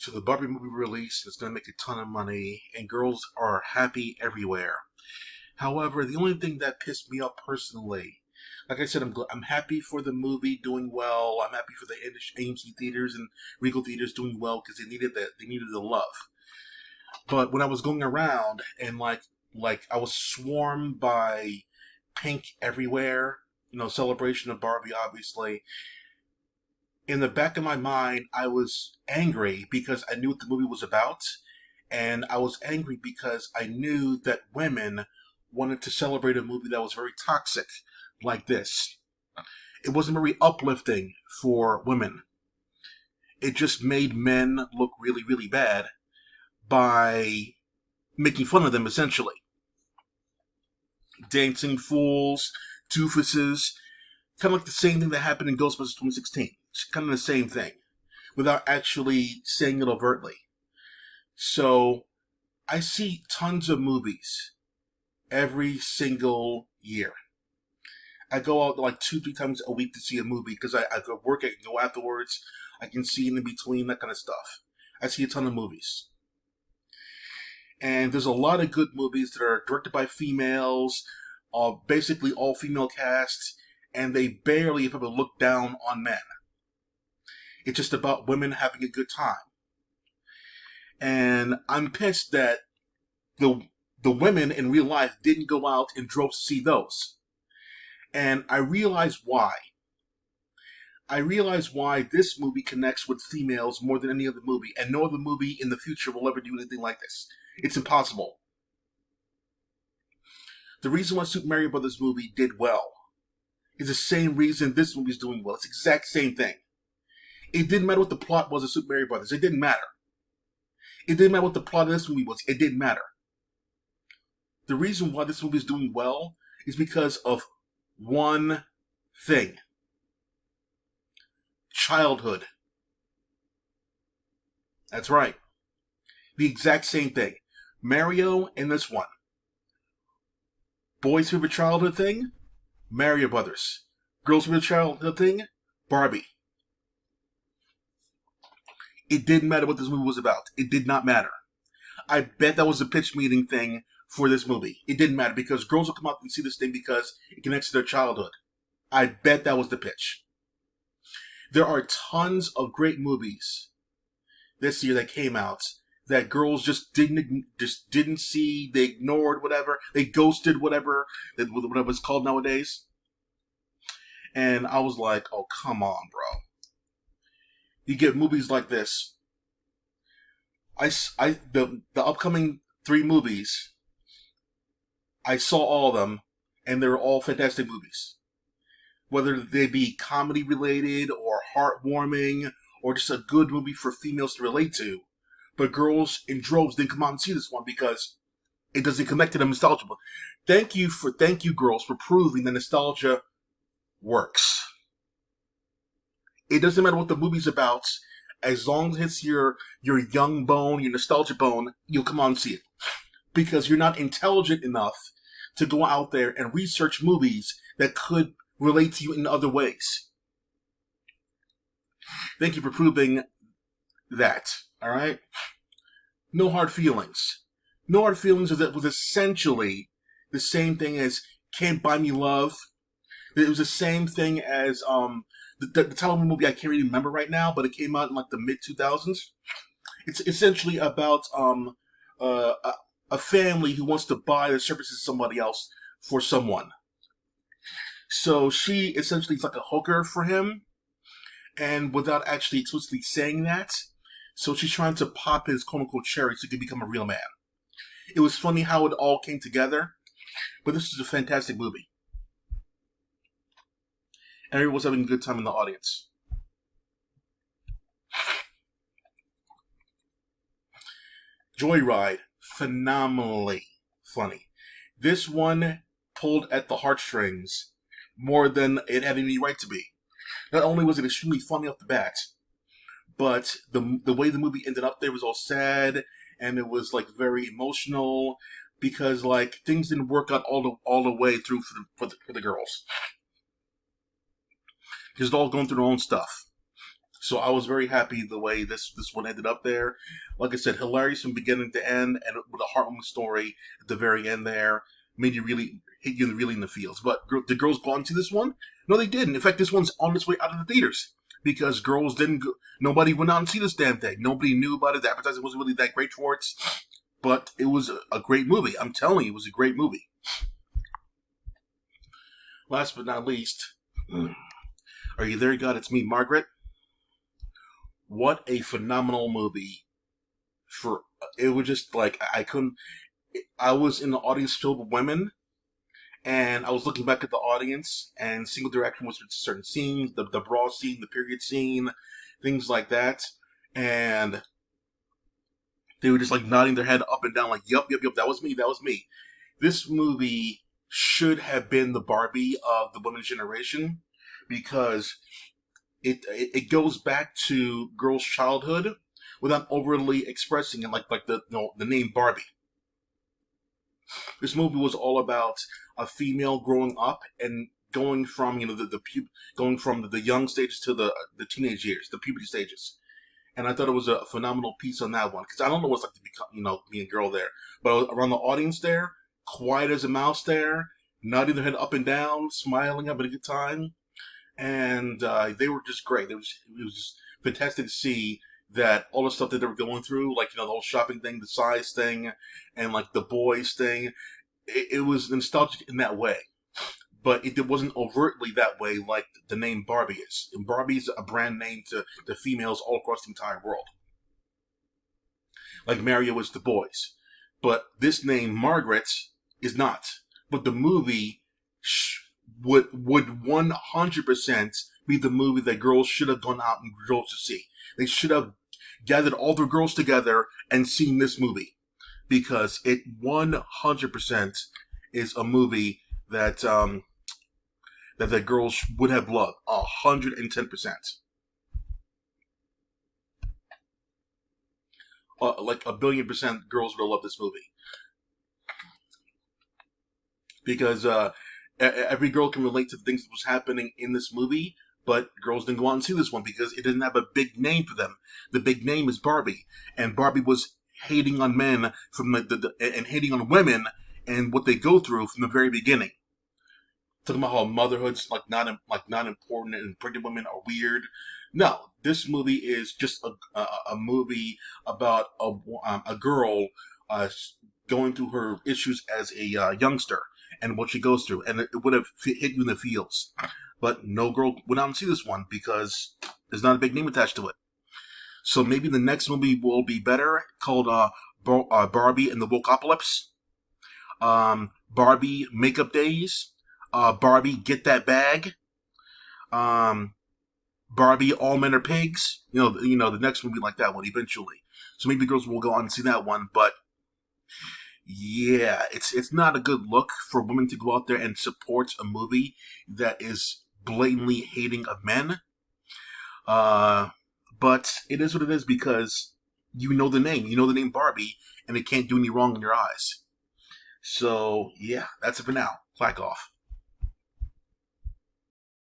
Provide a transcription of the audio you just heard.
So the Barbie movie released, it's going to make a ton of money, and girls are happy everywhere. However, the only thing that pissed me off personally, like I said, I'm happy for the movie doing well. I'm happy for the AMC theaters and Regal theaters doing well because they needed the love. But when I was going around and like I was swarmed by pink everywhere, celebration of Barbie, obviously. In the back of my mind, I was angry because I knew what the movie was about, and I was angry because I knew that women wanted to celebrate a movie that was very toxic, like this. It wasn't very uplifting for women. It just made men look really, really bad by making fun of them, essentially. Dancing fools, doofuses, kind of like the same thing that happened in Ghostbusters 2016. It's kind of the same thing, without actually saying it overtly. So, I see tons of movies every single year. I go out like 2-3 times a week to see a movie because I go work, I can go afterwards, I can see in between, that kind of stuff. I see a ton of movies. And there's a lot of good movies that are directed by females, basically all female casts, and they barely, if ever, look down on men. It's just about women having a good time. And I'm pissed that the women in real life didn't go out in droves to see those. And I realize why. I realize why this movie connects with females more than any other movie, and no other movie in the future will ever do anything like this. It's impossible. The reason why Super Mario Brothers movie did well is the same reason this movie is doing well. It's the exact same thing. It didn't matter what the plot was of Super Mario Brothers. It didn't matter. It didn't matter what the plot of this movie was. It didn't matter. The reason why this movie is doing well is because of one thing. Childhood. That's right. The exact same thing. Mario and this one. Boys' favorite childhood thing? Mario Brothers. Girls' favorite childhood thing? Barbie. It didn't matter what this movie was about. It did not matter. I bet that was a pitch meeting thing for this movie. It didn't matter because girls will come out and see this thing because it connects to their childhood. I bet that was the pitch. There are tons of great movies this year that came out that girls just didn't see. They ignored whatever. They ghosted whatever it's called nowadays. And I was like, oh, come on, bro. You get movies like this. The upcoming 3 movies, I saw all of them, and they're all fantastic movies. Whether they be comedy related or heartwarming or just a good movie for females to relate to. But girls in droves didn't come out and see this one because it doesn't connect to the nostalgia. Thank you, girls, for proving that nostalgia works. It doesn't matter what the movie's about, as long as it's your young bone, your nostalgia bone, you'll come out and see it. Because you're not intelligent enough to go out there and research movies that could relate to you in other ways. Thank you for proving that, alright? No hard feelings. No hard feelings was essentially the same thing as Can't Buy Me Love. It was the same thing as the title of the movie I can't really remember right now, but it came out in like the mid-2000s. It's essentially about a family who wants to buy the services of somebody else for someone. So she essentially is like a hooker for him, and without actually explicitly saying that, so she's trying to pop his quote-unquote cherry so he can become a real man. It was funny how it all came together, but this is a fantastic movie. And everyone was having a good time in the audience. Joyride, phenomenally funny. This one pulled at the heartstrings more than it had any right to be. Not only was it extremely funny off the bat, but the way the movie ended up there was all sad, and it was like very emotional because like things didn't work out all the way through for the girls. Just all going through their own stuff. So I was very happy the way this one ended up there. Like I said, hilarious from beginning to end, and with a heartwarming story at the very end there, made you really hit you really in the feels. But did girls go on to this one? No, they didn't. In fact, this one's on its way out of the theaters because girls didn't go. Nobody went out and see this damn thing. Nobody knew about it. The advertising wasn't really that great for it, but it was a great movie. I'm telling you, it was a great movie. Last but not least, are you there, God? It's me, Margaret. What a phenomenal movie! For it was just like I couldn't. I was in the audience filled with women, and I was looking back at the audience and seeing what their reaction was to certain scenes, the brawl scene, the period scene, things like that, and they were just like nodding their head up and down, like, "Yup, yup, yup, that was me, that was me." This movie should have been the Barbie of the women's generation because it goes back to girls' childhood without overly expressing it, like the name Barbie. This movie was all about a female growing up and going from going from the young stages to the teenage years, the puberty stages. And I thought it was a phenomenal piece on that one because I don't know what it's like to become be a girl there, but around the audience there, quiet as a mouse there, nodding their head up and down, smiling, having a good time, and they were just great. It was just fantastic to see that all the stuff that they were going through, like the whole shopping thing, the size thing, and like the boys thing, it was nostalgic in that way. But it wasn't overtly that way like the name Barbie is. And Barbie's a brand name to females all across the entire world. Like Mario is to boys. But this name, Margaret, is not. But the movie would 100% be the movie that girls should have gone out and drove to see. They should have gathered all their girls together and seen this movie. Because it 100% is a movie that that the girls would have loved 110%. Like 1,000,000,000% girls would have loved this movie because every girl can relate to the things that was happening in this movie. But girls didn't go out and see this one because it didn't have a big name for them. The big name is Barbie, and Barbie was hating on men and hating on women and what they go through from the very beginning. Talking about how motherhood's not important and pregnant women are weird. No, this movie is just a movie about a girl going through her issues as a youngster and what she goes through, and it would have hit you in the feels. But no girl went out and see this one because there's not a big name attached to it. So maybe the next movie will be better, called Barbie and the Wokeapocalypse, Barbie Makeup Days, Barbie Get That Bag, Barbie All Men Are Pigs. The next movie like that one eventually. So maybe girls will go on and see that one, but yeah, it's not a good look for women to go out there and support a movie that is blatantly hating of men. But it is what it is because you know the name Barbie, and it can't do any wrong in your eyes. So yeah, that's it for now. Clack off.